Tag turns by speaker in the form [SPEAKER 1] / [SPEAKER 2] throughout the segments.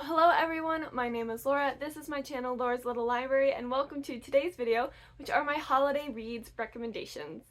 [SPEAKER 1] Hello everyone, my name is Laura, this is my channel Laura's Little Library, and welcome to today's video, which are my holiday reads recommendations.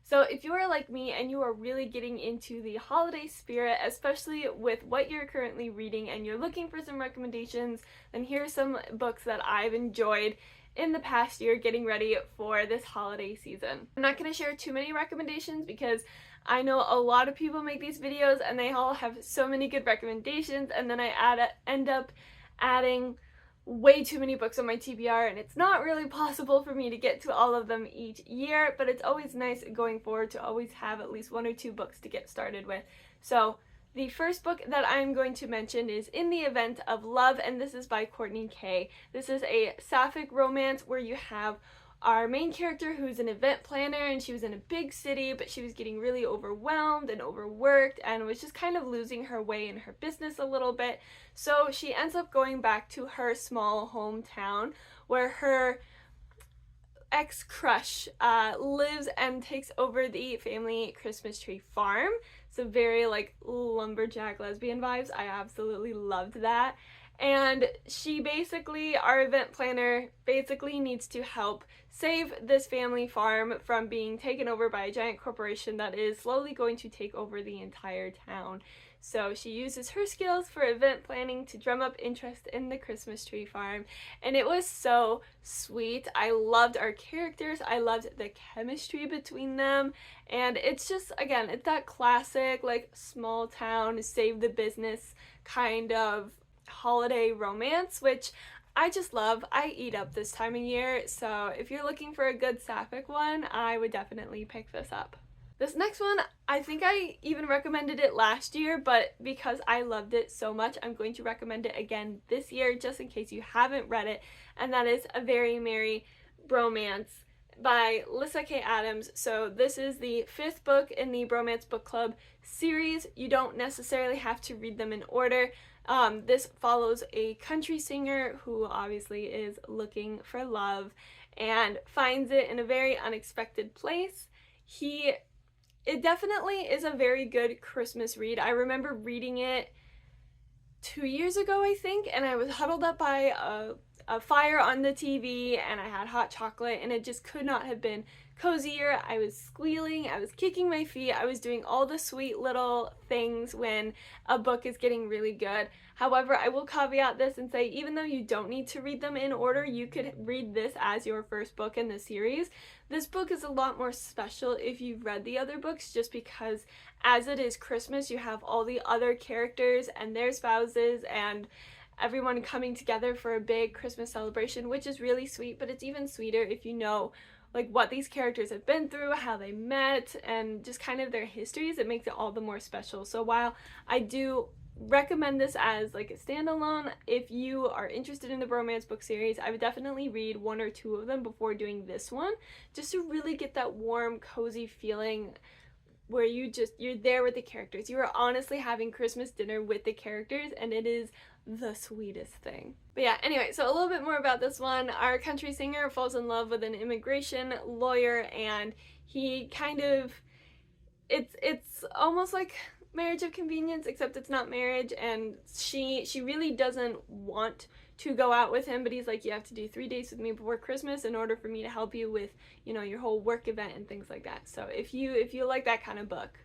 [SPEAKER 1] So if you are like me and you are really getting into the holiday spirit, especially with what you're currently reading and you're looking for some recommendations, then here are some books that I've enjoyed in the past year getting ready for this holiday season. I'm not going to share too many recommendations because I know a lot of people make these videos and they all have so many good recommendations, and then I end up adding way too many books on my TBR, and it's not really possible for me to get to all of them each year, but it's always nice going forward to always have at least one or two books to get started with. So the first book that I'm going to mention is In the Event of Love, and this is by Courtney Kay. This is a sapphic romance where you have our main character who's an event planner, and she was in a big city, but she was getting really overwhelmed and overworked and was just kind of losing her way in her business a little bit. So she ends up going back to her small hometown where her ex-crush lives and takes over the family Christmas tree farm. So very like lumberjack lesbian vibes. I absolutely loved that. And she basically, our event planner, basically needs to help save this family farm from being taken over by a giant corporation that is slowly going to take over the entire town. So she uses her skills for event planning to drum up interest in the Christmas tree farm, and it was so sweet. I loved our characters, I loved the chemistry between them, and it's just, again, it's that classic like small town save the business kind of holiday romance, which I just love. I eat up this time of year, so if you're looking for a good sapphic one, I would definitely pick this up. This next one, I think I even recommended it last year, but because I loved it so much, I'm going to recommend it again this year just in case you haven't read it, and that is A Very Merry Bromance by Lyssa Kay Adams. So this is the 5th book in the Bromance Book Club series. You don't necessarily have to read them in order. This follows a country singer who obviously is looking for love and finds it in a very unexpected place. It definitely is a very good Christmas read. I remember reading it 2 years ago, I think, and I was huddled up by a fire on the TV, and I had hot chocolate, and it just could not have been cozier. I was squealing, I was kicking my feet, I was doing all the sweet little things when a book is getting really good. However, I will caveat this and say, even though you don't need to read them in order, you could read this as your first book in the series. This book is a lot more special if you've read the other books, just because as it is Christmas, you have all the other characters and their spouses and everyone coming together for a big Christmas celebration, which is really sweet, but it's even sweeter if you know like what these characters have been through, how they met, and just kind of their histories. It makes it all the more special. So while I do recommend this as like a standalone, if you are interested in the romance book series, I would definitely read one or two of them before doing this one, just to really get that warm, cozy feeling where you're there with the characters. You are honestly having Christmas dinner with the characters, and it is the sweetest thing. But yeah, anyway, so a little bit more about this one. Our country singer falls in love with an immigration lawyer, and he kind of, it's almost like marriage of convenience, except it's not marriage, and she really doesn't want to go out with him, but he's like, you have to do 3 days with me before Christmas in order for me to help you with, you know, your whole work event and things like that. So if you like that kind of book,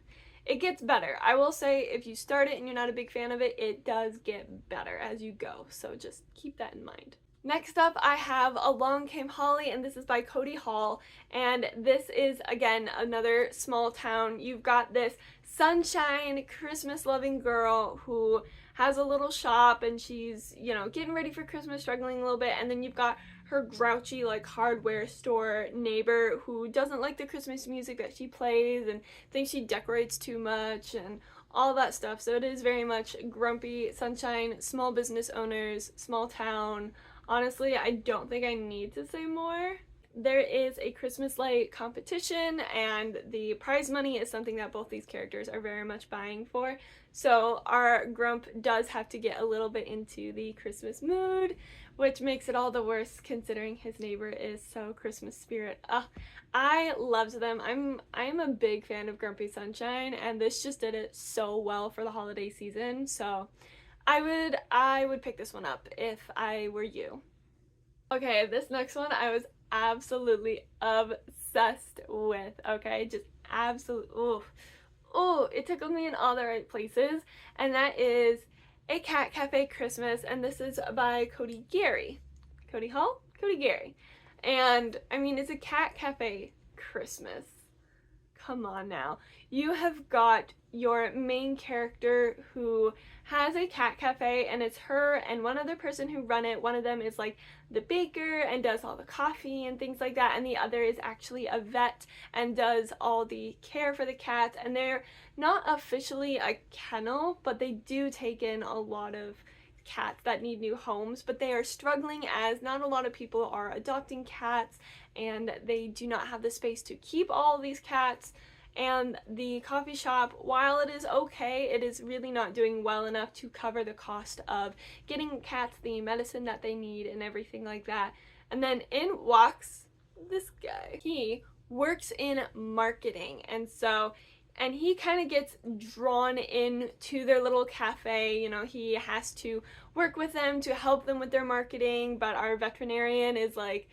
[SPEAKER 1] it gets better. I will say, if you start it and you're not a big fan of it, it does get better as you go, so just keep that in mind. Next up, I have Along Came Holly, and this is by Cody Hall, and this is, again, another small town. You've got this sunshine, Christmas-loving girl who has a little shop, and she's, you know, getting ready for Christmas, struggling a little bit, and then you've got her grouchy, like, hardware store neighbor who doesn't like the Christmas music that she plays and thinks she decorates too much and all that stuff. So it is very much grumpy sunshine, small business owners, small town. Honestly, I don't think I need to say more. There is a Christmas light competition, and the prize money is something that both these characters are very much buying for. So our grump does have to get a little bit into the Christmas mood, which makes it all the worse considering his neighbor is so Christmas spirit. I loved them. I'm a big fan of Grumpy Sunshine, and this just did it so well for the holiday season. So I would pick this one up if I were you. Okay, this next one I was absolutely obsessed with. Okay, just absolutely. Oh, it tickled me in all the right places, and that is A Cat Cafe Christmas, and this is by Cody Gary. Cody Hall? Cody Gary. And I mean, it's a cat cafe Christmas. Come on now. You have got your main character who has a cat cafe, and it's her and one other person who run it. One of them is like the baker and does all the coffee and things like that, and the other is actually a vet and does all the care for the cats. And they're not officially a kennel, but they do take in a lot of cats that need new homes, but they are struggling as not a lot of people are adopting cats, and they do not have the space to keep all these cats. And the coffee shop, while it is okay, it is really not doing well enough to cover the cost of getting cats the medicine that they need and everything like that. And then in walks this guy. He works in marketing, and he kind of gets drawn into their little cafe. You know, he has to work with them to help them with their marketing, but our veterinarian is like,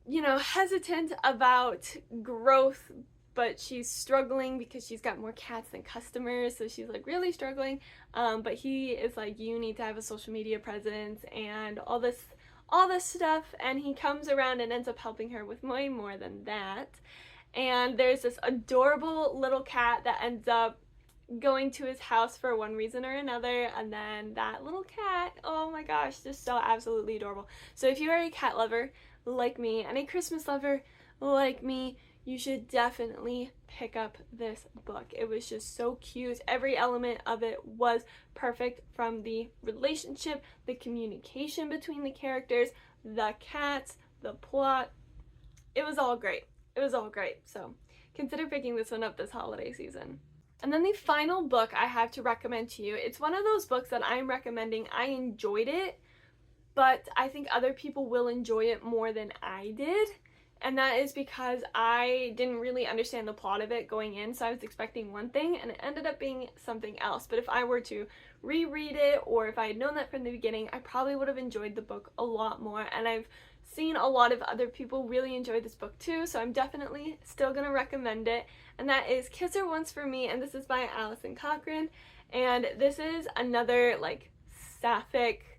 [SPEAKER 1] you know, hesitant about growth, but she's struggling because she's got more cats than customers, so she's like really struggling. But he is like, you need to have a social media presence and all this stuff, and he comes around and ends up helping her with way more than that. And there's this adorable little cat that ends up going to his house for one reason or another, and then that little cat, oh my gosh, just so absolutely adorable. So if you are a cat lover like me and a Christmas lover like me, you should definitely pick up this book. It was just so cute. Every element of it was perfect, from the relationship, the communication between the characters, the cats, the plot. It was all great. It was all great. So consider picking this one up this holiday season. And then the final book I have to recommend to you, it's one of those books that I'm recommending. I enjoyed it, but I think other people will enjoy it more than I did. And that is because I didn't really understand the plot of it going in, so I was expecting one thing and it ended up being something else. But if I were to reread it, or if I had known that from the beginning, I probably would have enjoyed the book a lot more. And I've seen a lot of other people really enjoy this book too, so I'm definitely still gonna recommend it. And that is Kids Are Once for Me, and this is by Alison Cochran. And this is another like sapphic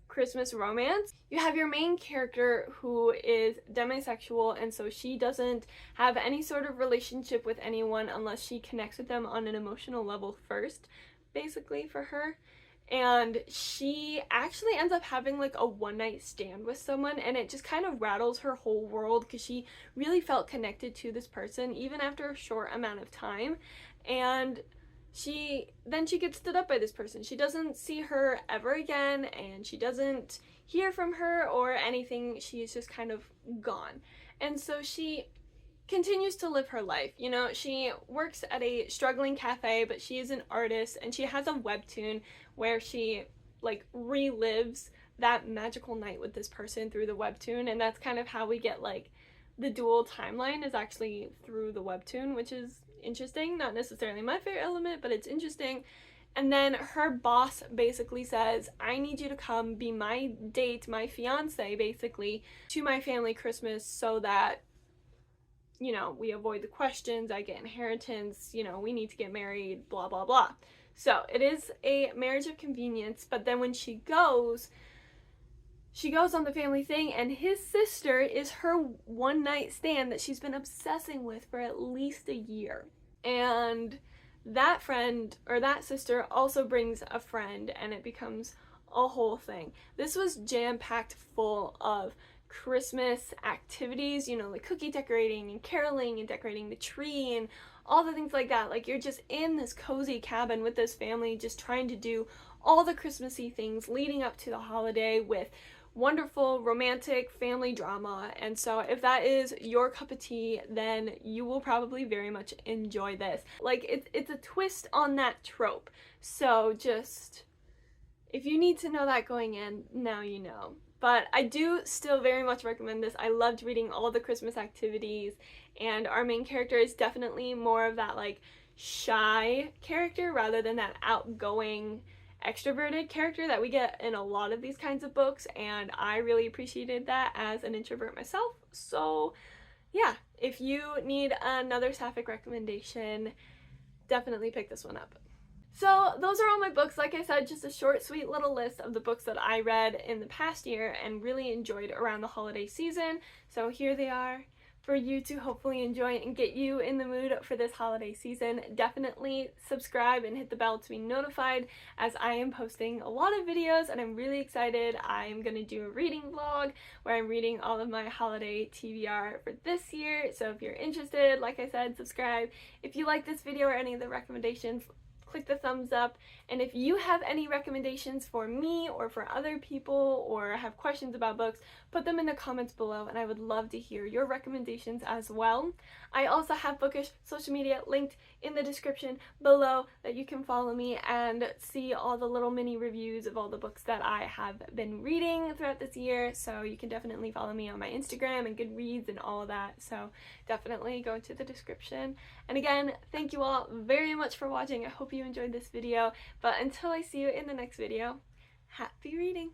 [SPEAKER 1] Christmas romance. You have your main character who is demisexual, and so she doesn't have any sort of relationship with anyone unless she connects with them on an emotional level first, basically, for her. And she actually ends up having like a one-night stand with someone, and it just kind of rattles her whole world because she really felt connected to this person even after a short amount of time. And she gets stood up by this person. She doesn't see her ever again, and she doesn't hear from her or anything. She's just kind of gone. And so she continues to live her life. You know, she works at a struggling cafe, but she is an artist, and she has a webtoon where she like relives that magical night with this person through the webtoon. And that's kind of how we get like the dual timeline, is actually through the webtoon, which is interesting. Not necessarily my favorite element, but it's interesting. And then her boss basically says, I need you to come be my date, my fiance, basically, to my family Christmas, so that, you know, we avoid the questions, I get inheritance, you know, we need to get married, blah, blah, blah. So it is a marriage of convenience, but then when she goes on the family thing, and his sister is her one-night stand that she's been obsessing with for at least a year. And that friend, or that sister, also brings a friend, and it becomes a whole thing. This was jam-packed full of Christmas activities, you know, like cookie decorating and caroling and decorating the tree and all the things like that. Like, you're just in this cozy cabin with this family just trying to do all the Christmassy things leading up to the holiday with wonderful romantic family drama. And so if that is your cup of tea, then you will probably very much enjoy this. Like, it's a twist on that trope. So just, if you need to know that going in, now you know. But I do still very much recommend this. I loved reading all the Christmas activities, and our main character is definitely more of that like shy character rather than that outgoing extroverted character that we get in a lot of these kinds of books, and I really appreciated that as an introvert myself. So yeah, if you need another sapphic recommendation, definitely pick this one up. So those are all my books. Like I said, just a short, sweet little list of the books that I read in the past year and really enjoyed around the holiday season. So here they are for you to hopefully enjoy and get you in the mood for this holiday season. Definitely subscribe and hit the bell to be notified, as I am posting a lot of videos and I'm really excited. I am going to do a reading vlog where I'm reading all of my holiday TBR for this year. So if you're interested, like I said, subscribe. If you like this video or any of the recommendations, click the thumbs up, and if you have any recommendations for me or for other people or have questions about books, put them in the comments below and I would love to hear your recommendations as well. I also have Bookish social media linked in the description below that you can follow me and see all the little mini reviews of all the books that I have been reading throughout this year, so you can definitely follow me on my Instagram and Goodreads and all of that, so definitely go into the description. And again, thank you all very much for watching. I hope you enjoyed this video, but until I see you in the next video, happy reading!